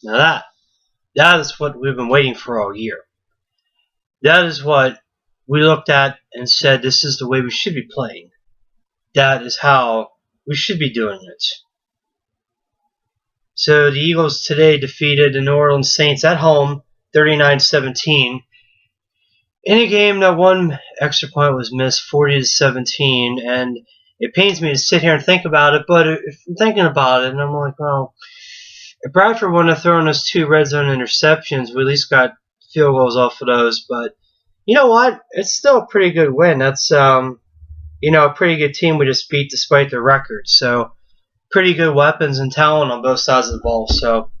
Now that is what we've been waiting for all year. That is what we looked at and said, this is the way we should be playing. That is how we should be doing it. So the Eagles today defeated the New Orleans Saints at home, 39-17. In a game that one extra point was missed, 40-17, and it pains me to sit here and think about it, but if I'm thinking about it, and I'm like, well, if Bradford wouldn't have thrown those 2 red zone interceptions, we at least got field goals off of those. But you know what? It's still a pretty good win. That's a pretty good team we just beat despite their record. So pretty good weapons and talent on both sides of the ball. So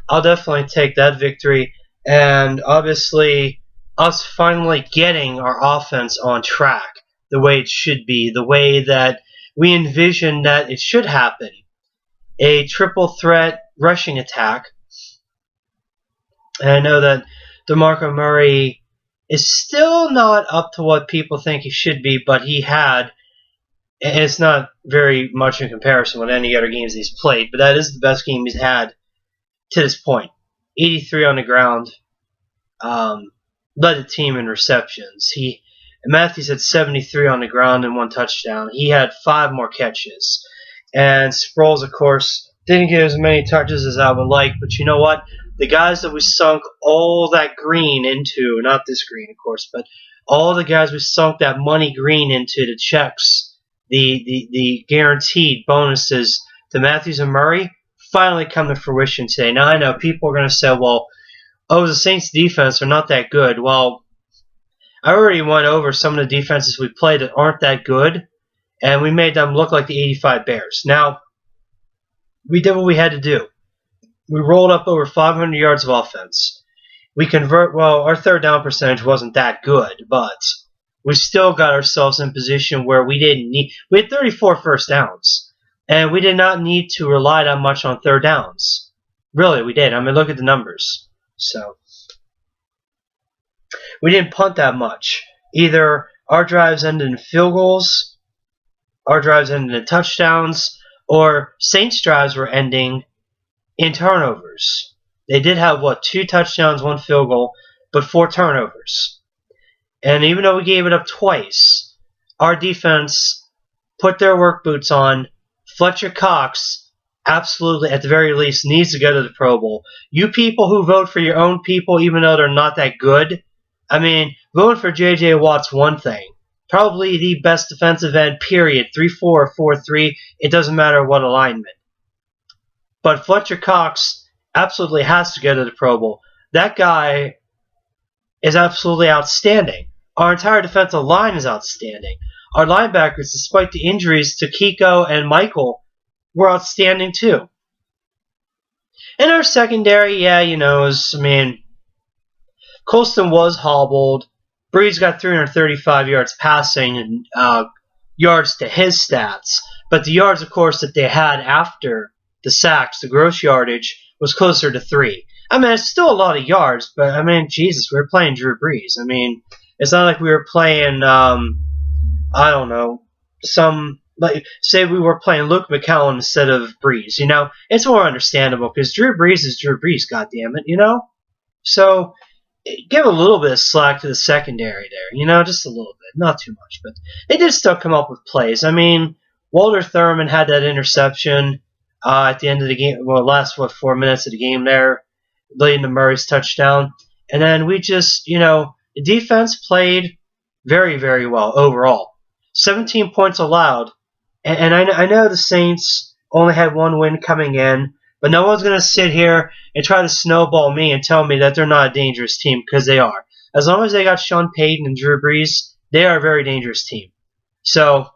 I'll definitely take that victory. And obviously, us finally getting our offense on track the way it should be, the way that we envisioned that it should happen. A triple threat rushing attack. And I know that DeMarco Murray is still not up to what people think he should be, but he had, and it's not very much in comparison with any other games he's played, but that is the best game he's had to this point. 83 on the ground, led the team in receptions. Matthews had 73 on the ground and 1 touchdown. He had 5 more catches. And Sproles, of course, didn't get as many touches as I would like, but you know what? The guys that we sunk all that green into, not this green, of course, but all the guys we sunk that money green into, the checks, the guaranteed bonuses to Matthews and Murray, finally come to fruition today. Now, I know people are going to say, well, the Saints' defense are not that good. Well, I already went over some of the defenses we played that aren't that good, and we made them look like the 85 Bears. Now, we did what we had to do. We rolled up over 500 yards of offense. Our third down percentage wasn't that good, but we still got ourselves in a position where we had 34 first downs, and we did not need to rely that much on third downs. Really, we did. I mean, look at the numbers. So, we didn't punt that much. Either our drives ended in field goals, our drives ended in touchdowns, or Saints drives were ending in turnovers. They did have, 2 touchdowns, 1 field goal, but 4 turnovers. And even though we gave it up twice, our defense put their work boots on. Fletcher Cox, absolutely, at the very least, needs to go to the Pro Bowl. You people who vote for your own people, even though they're not that good, I mean, voting for J.J. Watt's one thing. Probably the best defensive end, period. 3-4 or 4-3, it doesn't matter what alignment. But Fletcher Cox absolutely has to go to the Pro Bowl. That guy is absolutely outstanding. Our entire defensive line is outstanding. Our linebackers, despite the injuries to Kiko and Michael, were outstanding too. And our secondary, Colston was hobbled. Breed's got 335 yards passing and yards to his stats. But the yards, of course, that they had after the sacks, the gross yardage, was closer to 3. I mean, it's still a lot of yards, but, I mean, Jesus, we were playing Drew Brees. I mean, it's not like we were playing, say we were playing Luke McCown instead of Brees, It's more understandable, because Drew Brees is Drew Brees, goddammit, So, give a little bit of slack to the secondary there, just a little bit, not too much, but they did still come up with plays. I mean, Walter Thurman had that interception at the end of the game, last 4 minutes of the game there, leading to Murray's touchdown, and then we just, the defense played very, very well overall. 17 points allowed, and I know the Saints only had 1 win coming in, but no one's going to sit here and try to snowball me and tell me that they're not a dangerous team, because they are. As long as they got Sean Payton and Drew Brees, they are a very dangerous team. So,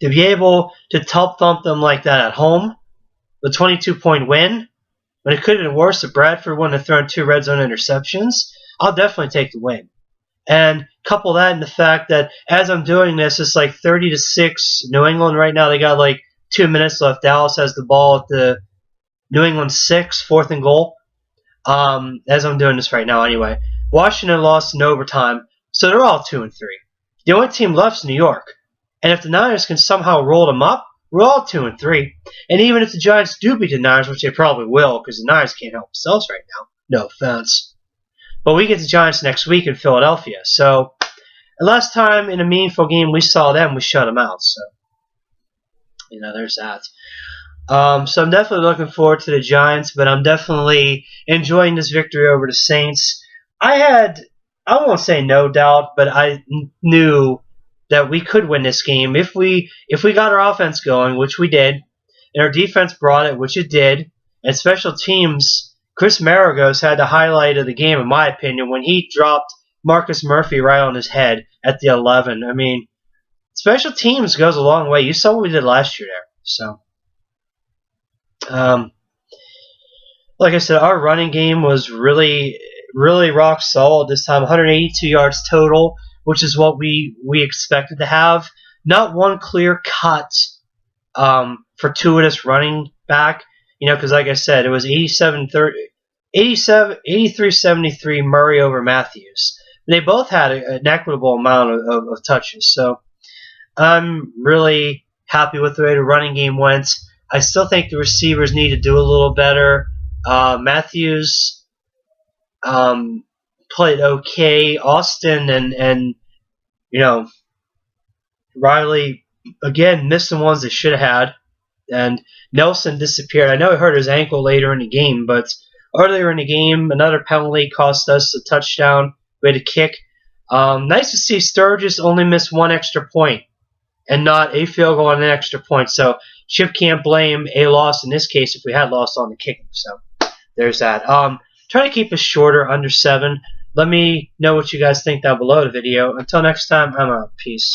to be able to top thump them like that at home, the 22-point win, when it could have been worse if Bradford wouldn't have thrown 2 red zone interceptions, I'll definitely take the win. And couple that in the fact that as I'm doing this, it's like 30-6 New England right now. They got 2 minutes left. Dallas has the ball at the New England 6, 4th and goal. As I'm doing this right now anyway. Washington lost in overtime, so they're all 2-3. The only team left is New York. And if the Niners can somehow roll them up, we're all 2-3. And even if the Giants do beat the Niners, which they probably will, because the Niners can't help themselves right now, no offense. But we get the Giants next week in Philadelphia. So, the last time in a meaningful game we saw them, we shut them out. So, there's that. So I'm definitely looking forward to the Giants, but I'm definitely enjoying this victory over the Saints. I won't say no doubt, but I knew that we could win this game if we got our offense going, which we did, and our defense brought it, which it did, and special teams, Chris Maragos had the highlight of the game, in my opinion, when he dropped Marcus Murphy right on his head at the 11. I mean, special teams goes a long way. You saw what we did last year there. So, like I said, our running game was really, really rock solid this time. 182 yards total, which is what we expected to have. Not one clear cut fortuitous running back, because like I said, it was 83-73 Murray over Matthews. They both had an equitable amount of touches. So I'm really happy with the way the running game went. I still think the receivers need to do a little better. Matthews played okay. Austin and Riley, again, missed the ones they should have had. And Nelson disappeared. I know he hurt his ankle later in the game, but earlier in the game, another penalty cost us a touchdown. We had a kick. Nice to see Sturgis only miss one extra point and not a field goal and an extra point. So Chip can't blame a loss in this case if we had lost on the kicking. So there's that. Try to keep it shorter, under 7. Let me know what you guys think down below the video. Until next time, I'm out. Peace.